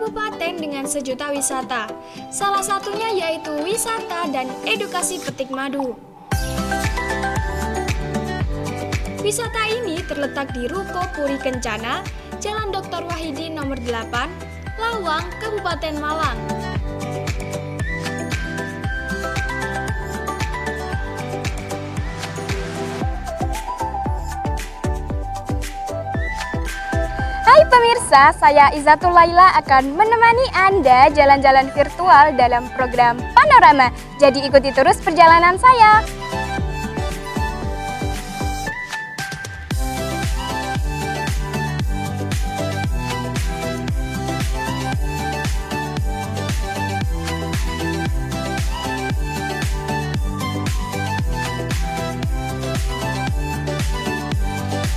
kabupaten dengan sejuta wisata. Salah satunya yaitu wisata dan edukasi petik madu. Wisata ini terletak di Ruko Puri Kencana, Jalan Dr. Wahidi nomor 8, Lawang, Kabupaten Malang. Hai pemirsa, saya Izatul Laila akan menemani Anda jalan-jalan virtual dalam program Panorama. Jadi ikuti terus perjalanan saya.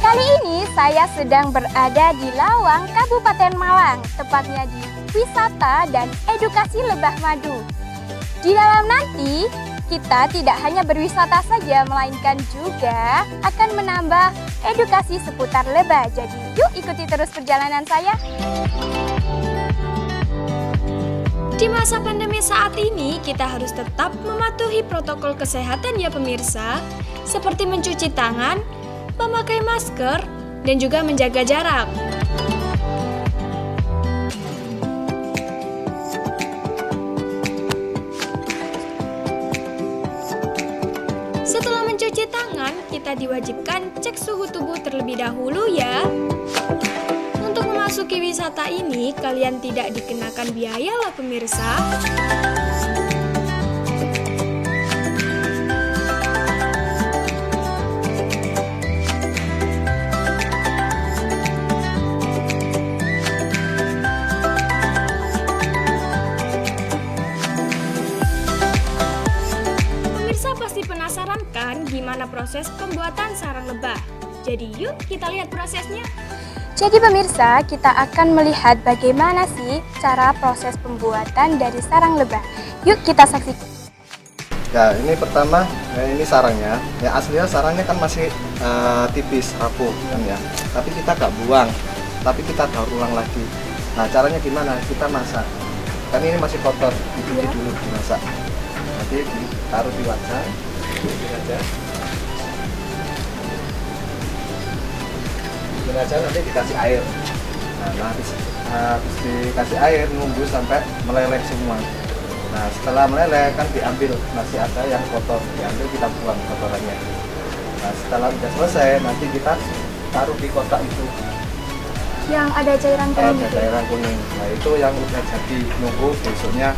Kali ini saya sedang berada di Lawang, Kabupaten Malang, tepatnya di wisata dan edukasi lebah madu. Di dalam nanti, kita tidak hanya berwisata saja, melainkan juga akan menambah edukasi seputar lebah. Jadi yuk ikuti terus perjalanan saya. Di masa pandemi saat ini, kita harus tetap mematuhi protokol kesehatan ya pemirsa, seperti mencuci tangan, memakai masker, dan juga menjaga jarak. Setelah mencuci tangan, kita diwajibkan cek suhu tubuh terlebih dahulu ya. Untuk memasuki wisata ini, kalian tidak dikenakan biaya loh pemirsa. Pasti penasaran kan gimana proses pembuatan sarang lebah? Jadi yuk kita lihat prosesnya. Jadi pemirsa, kita akan melihat bagaimana sih cara proses pembuatan dari sarang lebah. Yuk kita saksikan. Ya, ini pertama, ini sarangnya. Ya aslinya sarangnya kan masih tipis, rapuh kan ya. Tapi kita gak buang, tapi kita daur ulang lagi. Nah caranya gimana? Kita masak. Kan ini masih kotor, dicuci dulu, dimasak. Nanti ditaruh di wajan, ini aja. Ini aja nanti dikasih air. Nah, habis dikasih air nunggu sampai meleleh semua. Nah, setelah meleleh kan diambil, masih ada yang kotor, diambil kita buang kotorannya. Nah, setelah sudah selesai nanti kita taruh di kotak itu. Yang ada cairan kuning. Ada cairan kuning. Nah, itu yang udah jadi, nunggu besoknya.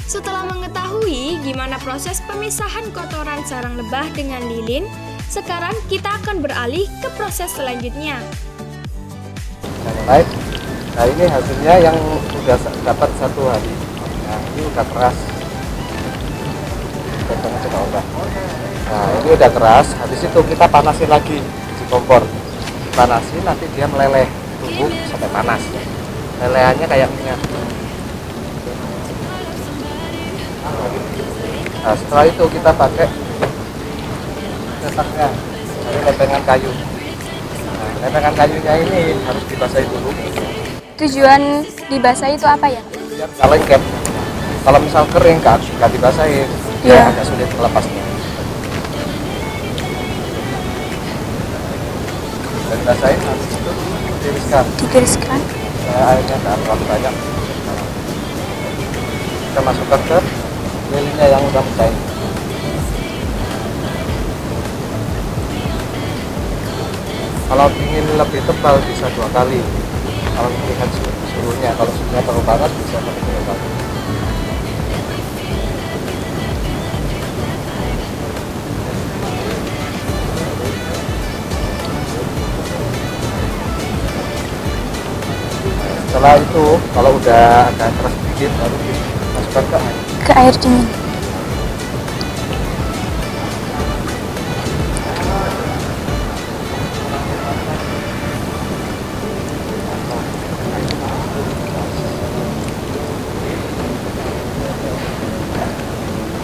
Setelah mengetahui gimana proses pemisahan kotoran sarang lebah dengan lilin, sekarang kita akan beralih ke proses selanjutnya. Nah ini hasilnya yang sudah dapat 1 hari. Nah ini udah keras. Nah ini udah keras, habis itu kita panasin lagi di kompor. Panasin nanti dia meleleh, tunggu sampai panas. Lelehannya kayak minyak. Nah setelah itu kita pakai cetaknya dari lepengan kayu. Nah, lepengan kayunya ini harus dibasahi dulu. Tujuan dibasahi itu apa ya? Biar nggak lengket. Kalau misal kering kan nggak dibasahi, dia agak sulit melepasnya. Dan dibasahin habis itu ditiriskan. Ditiriskan. Airnya nggak terlalu banyak. Kita masukkan ke lilinnya yang udah mencair. Kalau ingin lebih tebal bisa 2 kali. Kalau melihat suhunya, kalau suhunya terlalu panas bisa pakai 3 kali. Setelah itu, kalau udah agak keras sedikit, baru dimasukkan ke air. Ke air dingin.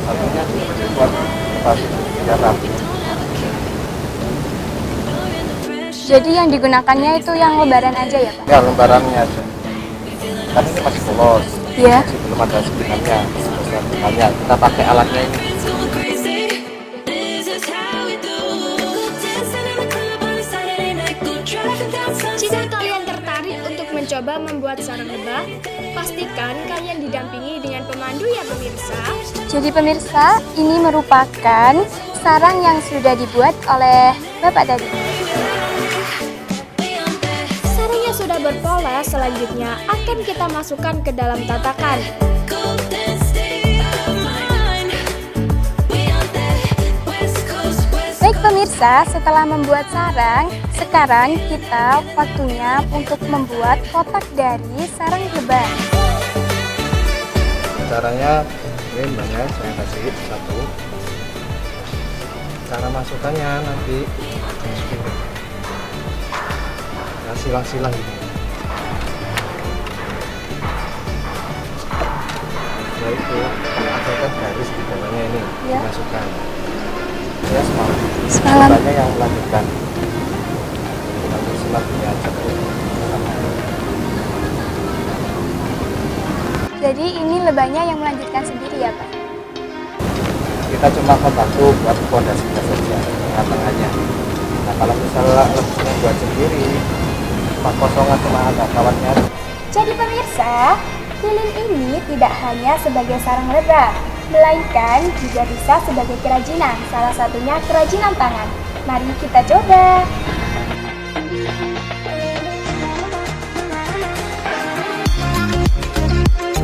Satunya buat lepas biar rapi. Jadi yang digunakannya itu yang lembaran aja ya Pak? Ya lembarannya aja. kan ini masih polos, Ya. masih belum ada spinannya. Kita pakai alatnya ini. Jika kalian tertarik untuk mencoba membuat sarang lebah, pastikan kalian didampingi dengan pemandu ya pemirsa. Jadi pemirsa, ini merupakan sarang yang sudah dibuat oleh Bapak tadi. Sarangnya sudah berpola, selanjutnya akan kita masukkan ke dalam tatakan. Baik pemirsa, setelah membuat sarang, sekarang kita waktunya untuk membuat kotak dari sarang lebah. Caranya ini banyak, saya kasih satu. Cara masukkannya nanti masukin ya, silang-silang gitu. Setelah itu ada garis di bawahnya ini Ya. dimasukkan. Ya semalam. Semalam. Banyak yang melanjutkan. Nanti selanjutnya aja. Jadi ini lebahnya yang melanjutkan sendiri ya Pak? Kita cuma membantu buat fondasinya saja, tengah-tengahnya. Nah kalau misalnya lebihnya buat sendiri, cuma kosongan cuma ada kawannya. Jadi pemirsa, lilin ini tidak hanya sebagai sarang lebah, melainkan juga bisa sebagai kerajinan, salah satunya kerajinan tangan. Mari kita coba.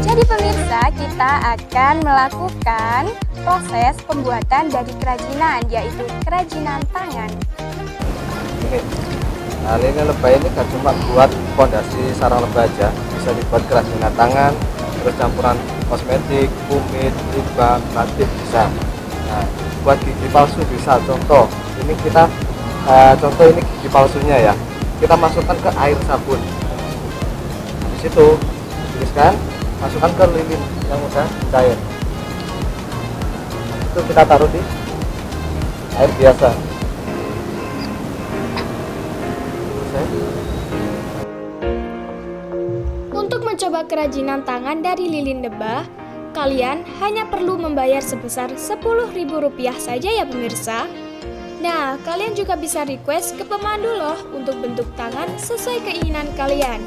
Jadi pemirsa, kita akan melakukan proses pembuatan dari kerajinan, yaitu kerajinan tangan. Ini, nah lilin lebah ini gak cuma buat fondasi sarang lebah aja, bisa dibuat kerajinan tangan, terus campuran kosmetik, kumis, lipstick, batik bisa. Nah, buat gigi palsu bisa. Contoh, ini kita contoh ini gigi palsunya ya. Kita masukkan ke air sabun. Di situ tuliskan, masukkan ke lilin yang udah cair. Itu kita taruh di air biasa. Untuk mencoba kerajinan tangan dari lilin lebah, kalian hanya perlu membayar sebesar Rp10.000 saja ya pemirsa. Nah, kalian juga bisa request ke pemandu loh untuk bentuk tangan sesuai keinginan kalian.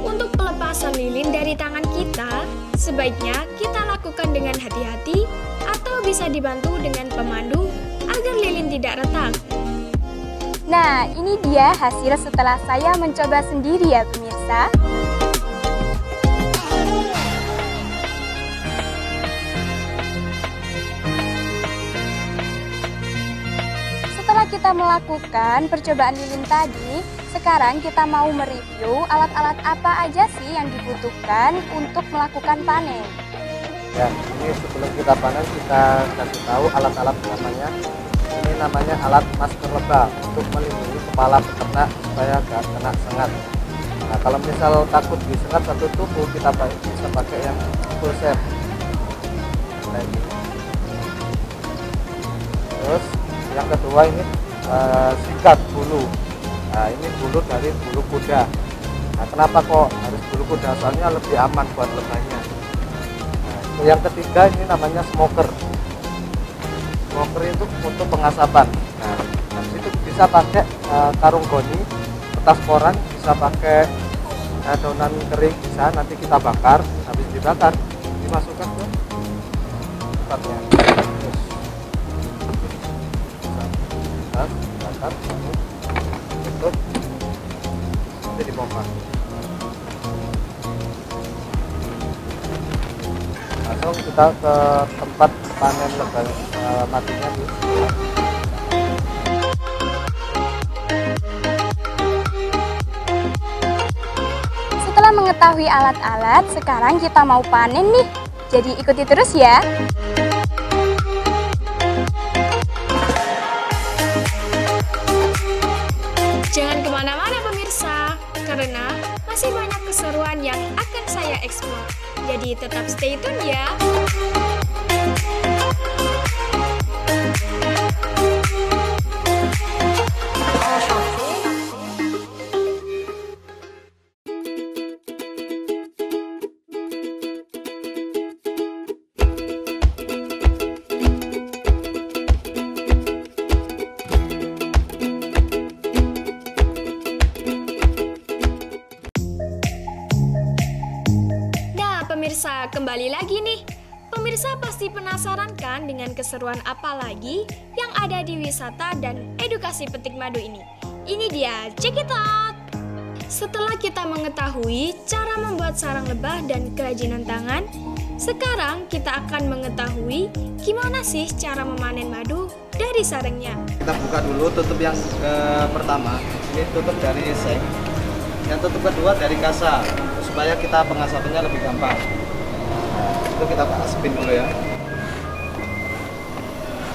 Untuk pelepasan lilin dari tangan kita, sebaiknya kita lakukan dengan hati-hati atau bisa dibantu dengan pemandu agar lilin tidak retak. Nah, ini dia hasil setelah saya mencoba sendiri ya pemirsa. Setelah kita melakukan percobaan lilin tadi, sekarang kita mau mereview alat-alat apa aja sih yang dibutuhkan untuk melakukan panen. Ya, ini sebelum kita panen kita kasih tahu alat-alat namanya. Ini namanya alat masker lebah untuk melindungi kepala peternak supaya gak kena sengat. Nah, kalau misal takut disengat satu tubuh, kita bisa pakai yang full set. Nah, ini. Terus yang kedua ini sikat bulu. Nah, ini bulu dari bulu kuda. Nah, kenapa kok harus bulu kuda? Soalnya lebih aman buat lebahnya. Nah, yang ketiga ini namanya smoker. Smoker itu untuk pengasapan. Nah, habis itu bisa pakai karung goni, kertas koran, bisa pakai daunan kering, bisa nanti kita bakar. Habis dibakar, dimasukkan ke tempatnya. Bakar, tutup, nanti dipompa. Langsung kita ke tempat panen lebah matinya tuh. Setelah mengetahui alat-alat, sekarang kita mau panen nih. Jadi ikuti terus ya. Jangan kemana-mana pemirsa, karena masih banyak keseruan yang akan saya eksplor. Jadi tetap stay tune ya. kembali lagi nih. Pemirsa pasti penasaran kan dengan keseruan apa lagi yang ada di wisata dan edukasi petik madu ini? Ini dia, check it out! Setelah kita mengetahui cara membuat sarang lebah dan kerajinan tangan, sekarang kita akan mengetahui gimana sih cara memanen madu dari sarangnya. Kita buka dulu tutup yang pertama, ini tutup dari seng. Yang tutup kedua dari kasa, supaya kita pengasapannya lebih gampang. Itu kita asapin dulu ya,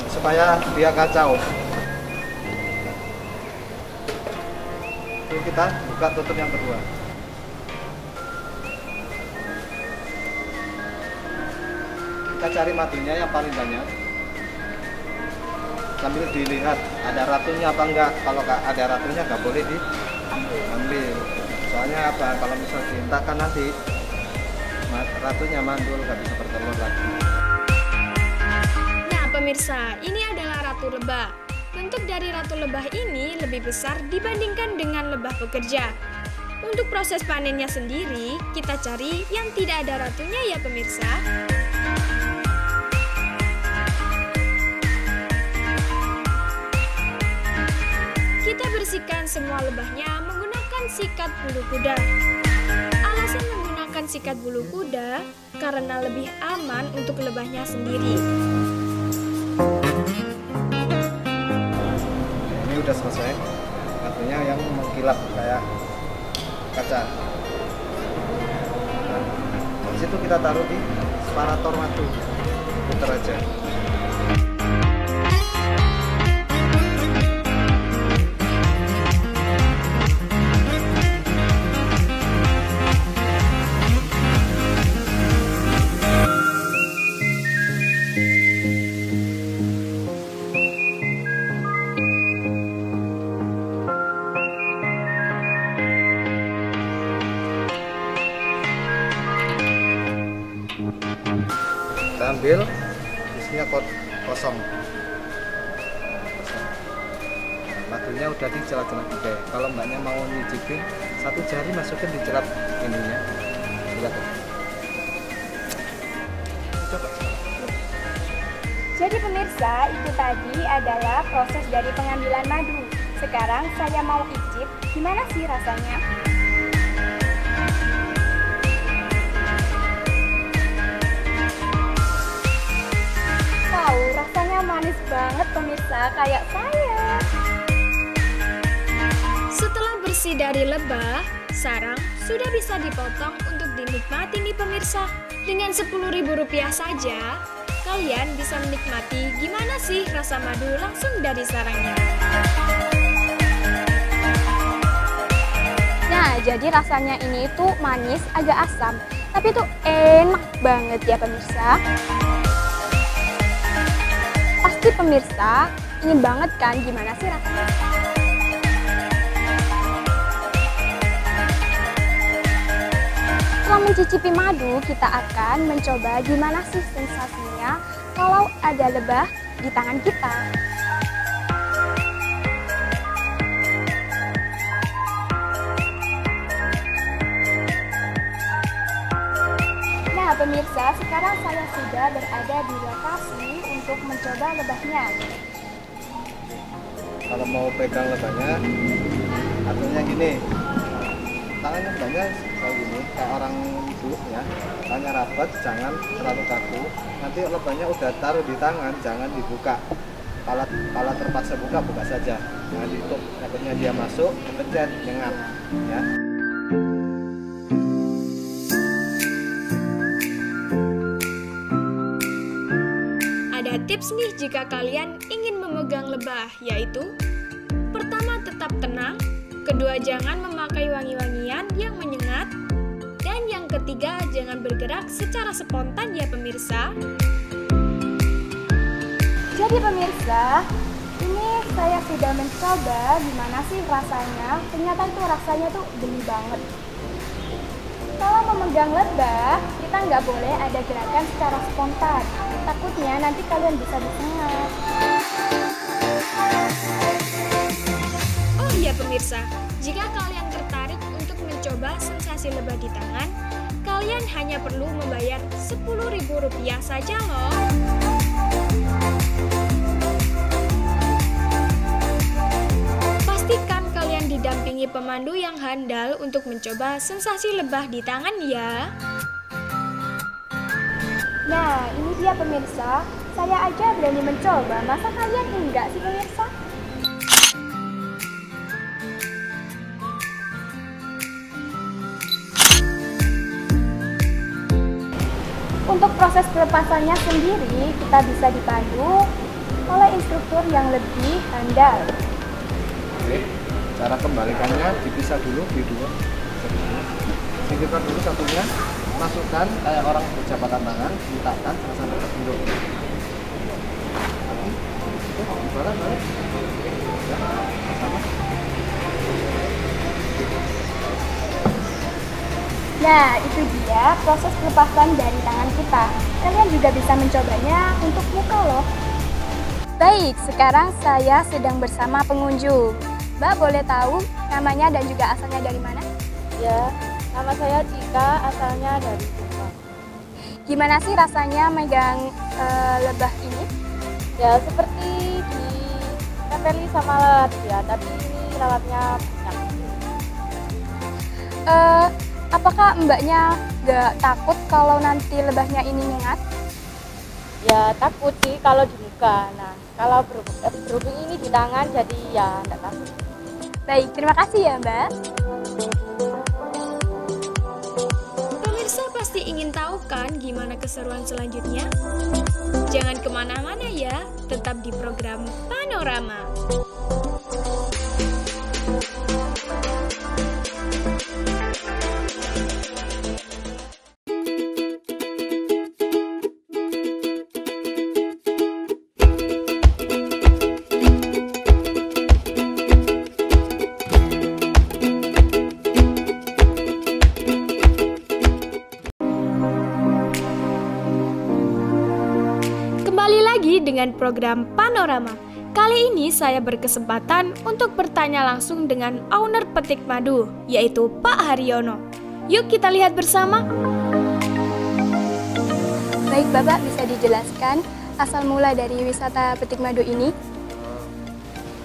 supaya dia kacau. Lalu kita buka tutup yang kedua. Kita cari madunya yang paling banyak, sambil dilihat ada ratunya apa enggak. Kalau ada ratunya nggak boleh diambil. Soalnya apa? Kalau misal diintakan nanti ratunya mandul, nggak bisa bertelur lagi. Nah pemirsa, ini adalah ratu lebah. Bentuk dari ratu lebah ini lebih besar dibandingkan dengan lebah pekerja. Untuk proses panennya sendiri, kita cari yang tidak ada ratunya ya pemirsa. Kita bersihkan semua lebahnya menggunakan sikat bulu kuda. Alasan menggunakan sikat bulu kuda karena lebih aman untuk lebahnya sendiri. Ini udah selesai, madunya yang mengkilap kayak kaca. Nah, di situ kita taruh di separator madu, putar aja. Kita ambil, isinya kosong. Madunya udah di celah-celah gede. Kalau mbaknya mau nyicipin, satu jari masukin di celah ininya. Lihat. Coba. Jadi pemirsa, itu tadi adalah proses dari pengambilan madu. Sekarang saya mau icip, gimana sih rasanya? Wow, rasanya manis banget pemirsa, kayak saya. Setelah bersih dari lebah, sarang sudah bisa dipotong untuk dinikmati nih pemirsa. Dengan Rp10.000 saja, kalian bisa menikmati gimana sih rasa madu langsung dari sarangnya. Nah, jadi rasanya ini tuh manis, agak asam, tapi tuh enak banget ya pemirsa. Pasti pemirsa ingin banget kan gimana sih rasanya? Setelah mencicipi madu, kita akan mencoba gimana sih sensasinya kalau ada lebah di tangan kita. Nah pemirsa, sekarang saya sudah berada di lokasi untuk mencoba lebahnya. Kalau mau pegang lebahnya, aturnya gini. Tangannya lebahnya kayak gini, kayak orang duduk ya. Tangannya rapat, jangan terlalu kaku. Nanti lebahnya udah taruh di tangan, jangan dibuka. Kalau terpaksa buka saja. Jangan ditutup. Takutnya dia masuk, kepencet, nyengat, ya. Ada tips nih jika kalian ingin memegang lebah, yaitu pertama tetap tenang, kedua jangan memakai wangi-wangian yang menyengat, dan yang ketiga jangan bergerak secara spontan ya pemirsa. Jadi pemirsa, ini saya sudah mencoba gimana sih rasanya. Ternyata itu rasanya tuh geli banget. Kalau memegang lebah, kita nggak boleh ada gerakan secara spontan. Takutnya nanti kalian bisa disengat. Oh iya pemirsa, jika kalian tertarik untuk mencoba sensasi lebah di tangan, kalian hanya perlu membayar Rp10.000 saja loh. Pastikan kalian didampingi pemandu yang handal untuk mencoba sensasi lebah di tangan ya. Nah, ini dia pemirsa. Saya aja berani mencoba, masa kalian enggak sih pemirsa? Untuk proses pelepasannya sendiri, kita bisa dipandu oleh instruktur yang lebih handal. Oke, cara kembalikannya dipisah dulu di dua. Singkirkan dulu satunya, masukkan kayak orang berjabatan tangan, letakkan sampai terbentuk. Balik. Ya, sama. Nah, itu dia proses pelepasan dari tangan kita. Kalian juga bisa mencobanya untuk muka loh. Baik, sekarang saya sedang bersama pengunjung. Mbak boleh tahu namanya dan juga asalnya dari mana? Ya, nama saya Cika, asalnya dari Kupang. Gimana sih rasanya megang lebah ini? Ya, seperti ditempeli sama lalat ya, tapi ini lalatnya banyak. Apakah mbaknya nggak takut kalau nanti lebahnya ini nyengat? Ya, takut sih kalau di muka. Nah, kalau berhubung ini di tangan, jadi ya nggak takut. Baik, terima kasih ya Mbak. Pemirsa pasti ingin tahu kan gimana keseruan selanjutnya? Jangan kemana-mana ya, tetap di program Panorama. Kembali lagi dengan program Panorama. Kali ini saya berkesempatan untuk bertanya langsung dengan owner Petik Madu, yaitu Pak Haryono. Yuk kita lihat bersama. Baik Bapak, bisa dijelaskan asal mula dari wisata Petik Madu ini?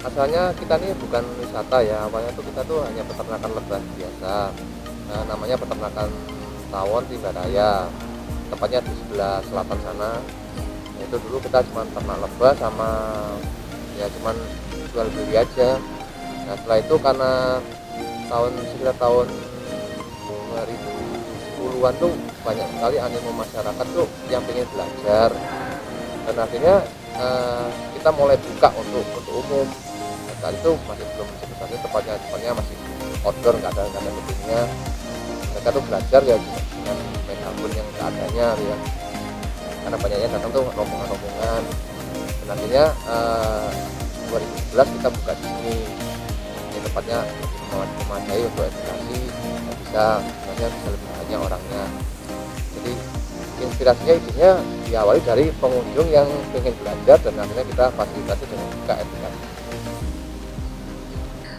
Asalnya kita ini bukan wisata ya, awalnya tuh kita tuh hanya peternakan lebah biasa. Namanya peternakan tawon di Baraya, tepatnya di sebelah selatan sana. Itu dulu kita cuma ternak lebah sama ya cuman jual beli aja. Nah setelah itu karena sekitar tahun 2010-an tuh banyak sekali animo masyarakat tuh yang pengen belajar, dan akhirnya kita mulai buka untuk umum. Nah, saat itu masih belum sebesarnya, tepatnya masih outdoor, nggak ada meetingnya. Mereka tuh belajar ya dengan main akun yang nggak adanya ya, karena banyaknya datang tuh rombongan-rombongan. Dan akhirnya 2011 kita buka di sini. Ini tempatnya lebih memadai untuk edukasi, bisa lebih banyak orangnya. Jadi inspirasinya idenya diawali dari pengunjung yang pengen belajar, dan akhirnya kita fasilitasi dengan buka edukasi.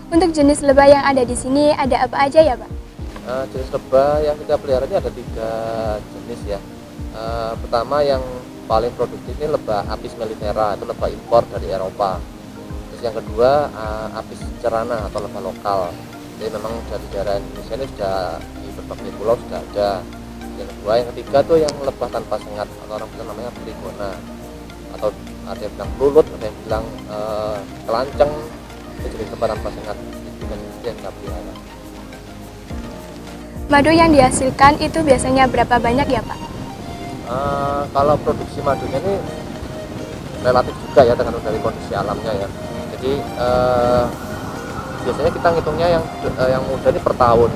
Untuk jenis lebah yang ada di sini ada apa aja ya Pak? Jenis lebah yang kita pelihara ini ada 3 jenis ya. Pertama yang paling produktif ini lebah Apis mellifera, itu lebah impor dari Eropa. Terus yang kedua Apis cerana atau lebah lokal. Jadi memang dari daerah Indonesia ini sudah di berbagai pulau sudah ada. Yang kedua, yang ketiga tuh yang lebah tanpa sengat atau orang bilang namanya Trigona, atau ada yang bilang lulut, ada yang bilang kelanceng. Jadi lebah tanpa sengat itu kan yang kita pelihara. Madu yang dihasilkan itu biasanya berapa banyak ya Pak? Kalau produksi madunya ini relatif juga ya, tergantung dari kondisi alamnya ya. Jadi biasanya kita ngitungnya yang muda ini per tahun.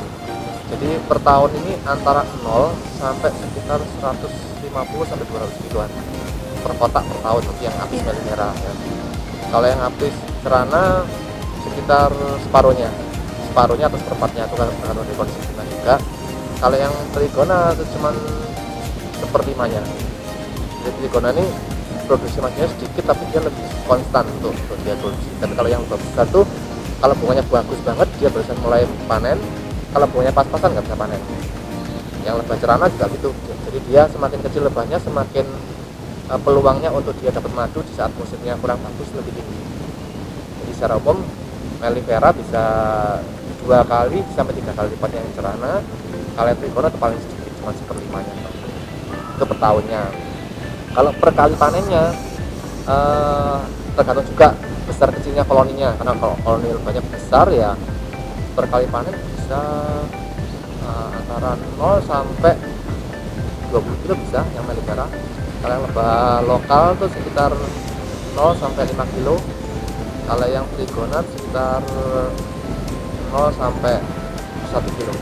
Jadi per tahun ini antara 0 sampai sekitar 150 sampai 200 kiloan per kotak per tahun untuk yang Apis mellifera ya. Kalau yang Apis cerana sekitar separuhnya atau seperempatnya, itu kan tergantung dari kondisi lingkungan juga. Kalau yang Trigona itu cuman seperlimanya. Jadi Trigona ini produksi madunya sedikit tapi dia lebih konstan untuk dia produksi. Tapi kalau yang besar tuh kalau bunganya bagus banget dia barusan mulai panen, kalau bunganya pas-pasan nggak bisa panen. Yang lebah cerana juga gitu. Jadi dia semakin kecil lebahnya, semakin peluangnya untuk dia dapat madu di saat musimnya kurang bagus lebih tinggi. Jadi secara umum mellifera bisa 2 kali sampai 3 kali lipat yang cerana. Kalau trigona itu paling sedikit, cuma 1/5-nya itu per tahunnya. Kalau per kali panennya tergantung juga besar kecilnya koloninya, karena kalau koloni lebahnya besar ya per kali panen bisa antara 0 sampai 20 kilo bisa yang mellifera. Kalau yang lebah lokal tuh sekitar 0 sampai 5 kilo. Kalau yang trigonat sekitar 0 sampai 1 kilo.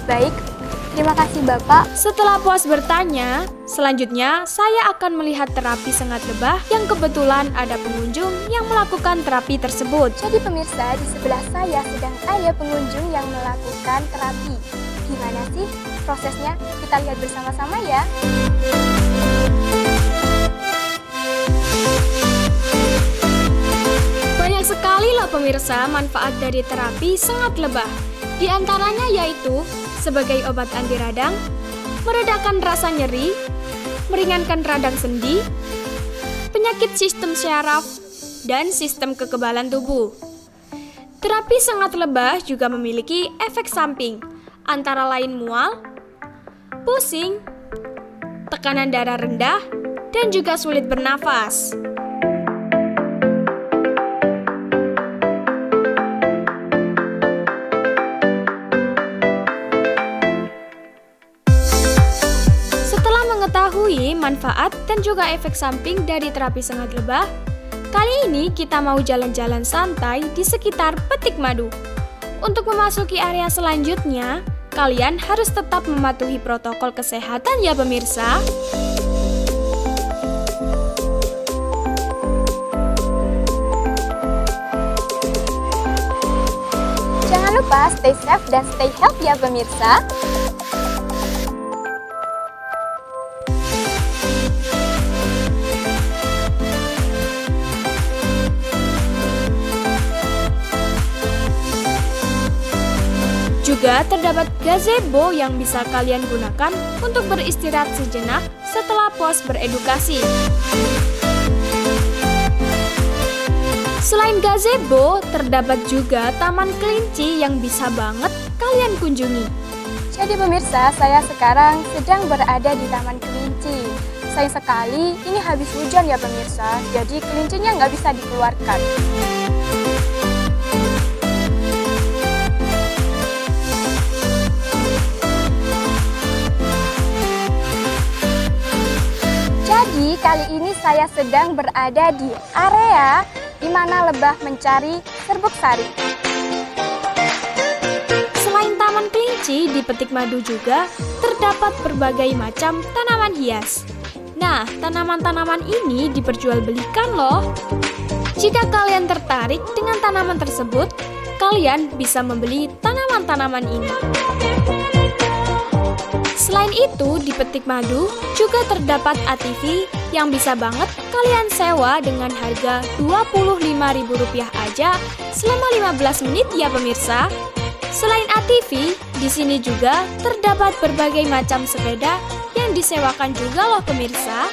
Baik, terima kasih Bapak. Setelah puas bertanya, selanjutnya saya akan melihat terapi sengat lebah yang kebetulan ada pengunjung yang melakukan terapi tersebut. Jadi pemirsa, di sebelah saya sedang ada pengunjung yang melakukan terapi. Gimana sih prosesnya? Kita lihat bersama-sama ya. Banyak sekali loh pemirsa manfaat dari terapi sengat lebah. Di antaranya yaitu sebagai obat anti radang, meredakan rasa nyeri, meringankan radang sendi, penyakit sistem syaraf, dan sistem kekebalan tubuh. Terapi sengat lebah juga memiliki efek samping, antara lain mual, pusing, tekanan darah rendah, dan juga sulit bernafas. Setelah mengetahui manfaat dan juga efek samping dari terapi sengat lebah, kali ini kita mau jalan-jalan santai di sekitar Petik Madu. Untuk memasuki area selanjutnya, kalian harus tetap mematuhi protokol kesehatan ya pemirsa. Jangan lupa stay safe dan stay healthy ya pemirsa. Juga terdapat gazebo yang bisa kalian gunakan untuk beristirahat sejenak setelah puas beredukasi. Selain gazebo, terdapat juga taman kelinci yang bisa banget kalian kunjungi. Jadi pemirsa, saya sekarang sedang berada di Taman Kelinci. Sayang sekali, ini habis hujan ya pemirsa, jadi kelincinya nggak bisa dikeluarkan. Jadi kali ini saya sedang berada di area di mana lebah mencari serbuk sari. Selain taman kelinci, di Petik Madu juga terdapat berbagai macam tanaman hias. Nah, tanaman-tanaman ini diperjualbelikan loh. Jika kalian tertarik dengan tanaman tersebut, kalian bisa membeli tanaman-tanaman ini. Selain itu, di Petik Madu juga terdapat ATV yang bisa banget kalian sewa dengan harga Rp25.000 aja selama 15 menit ya pemirsa. Selain ATV, di sini juga terdapat berbagai macam sepeda yang disewakan juga loh pemirsa.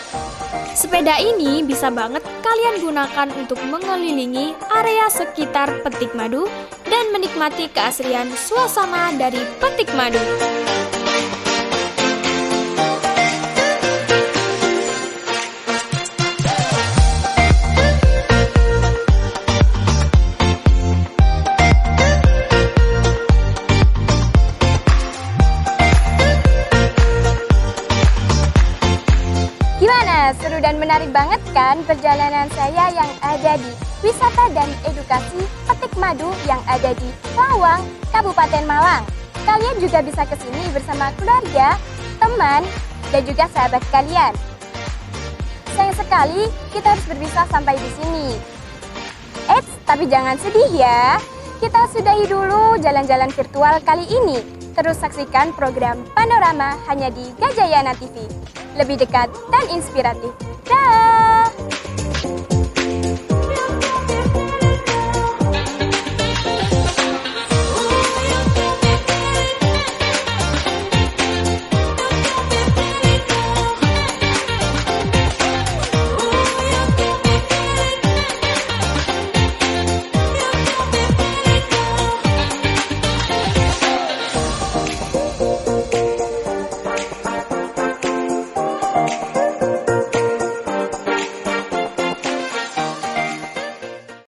Sepeda ini bisa banget kalian gunakan untuk mengelilingi area sekitar Petik Madu dan menikmati keasrian suasana dari Petik Madu. Seru dan menarik banget kan perjalanan saya yang ada di Wisata dan Edukasi Petik Madu yang ada di Lawang, Kabupaten Malang. Kalian juga bisa ke sini bersama keluarga, teman, dan juga sahabat kalian. Sayang sekali kita harus berpisah sampai di sini. Eits, tapi jangan sedih ya. Kita sudahi dulu jalan-jalan virtual kali ini. Terus saksikan program Panorama hanya di Gajayana TV. Lebih dekat dan inspiratif. Dah!